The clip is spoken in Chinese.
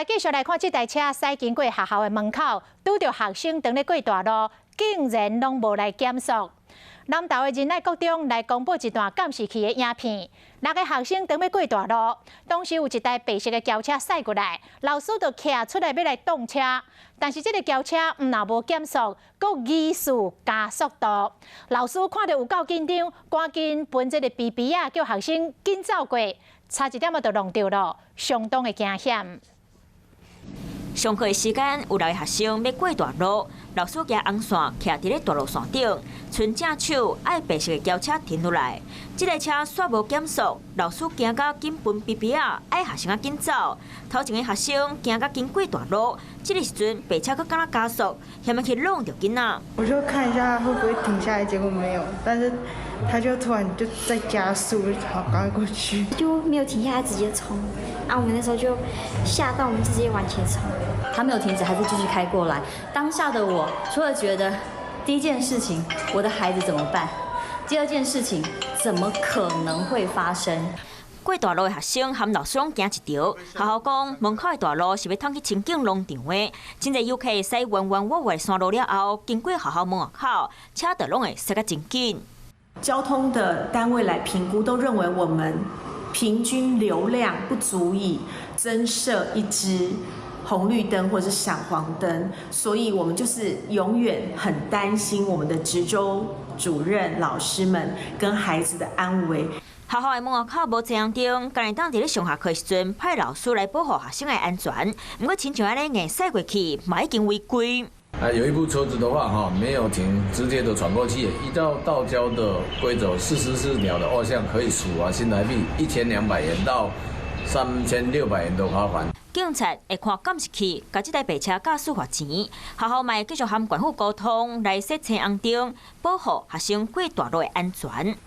继续来看这台车驶经过学校的门口，拄着学生等咧过大路，竟然拢无来减速。南投的仁爱国中来公布一段监视器的影片，6个学生等要过大路，当时有一台白色的轿车驶过来，老师就徛出来要来挡车，但是这个轿车若无减速，佫疑似加速度。老师看到有够紧张，赶紧分这个 BB 啊，叫学生紧走过，差一点就弄到了，相当的惊险。 上课的时间，有6个学生要过大路，老师举红线徛伫咧大路线顶，伸正手爱白色的轿车停落来。这台车煞无减速，老师惊到紧分 BB 啊，爱学生紧走。头前的学生惊到紧过大路，这个时阵白车佫敢若加速，险要去弄着囡仔。我就看一下会不会停下来，结果没有，但是他就突然就在加速，好赶快过去，就没有停下来，直接冲。啊，我们那时候就吓到，我们直接往前冲。 他没有停止，还是继续开过来。当下的我，除了觉得第一件事情，我的孩子怎么办？第二件事情，怎么可能会发生？过大路的学生和老师拢行一条，学校讲门口的大路是要通去清境农场的。真侪游客驶弯弯弯弯的山路了后，经过学校门口，车就拢会驶得真紧。交通的单位来评估，都认为我们平均流量不足以增设一支 红绿灯或者是闪黄灯，所以我们就是永远很担心我们的值周主任、老师们跟孩子的安危。学校的门口无遮阳灯，今日当伫咧上下课时阵，派老师来保护学生的安全。不过亲像安尼硬驶过去，嘛已经违规。有一部车子的话，没有停，直接的闯过去，依照道交的规则，44秒的外向可以处罚新台币1200元到3600元的罚款。 警察会看监视器，甲这台白车驾驶罚钱。学校嘛会继续和管府沟通，来设青红灯，保护学生过大路的安全。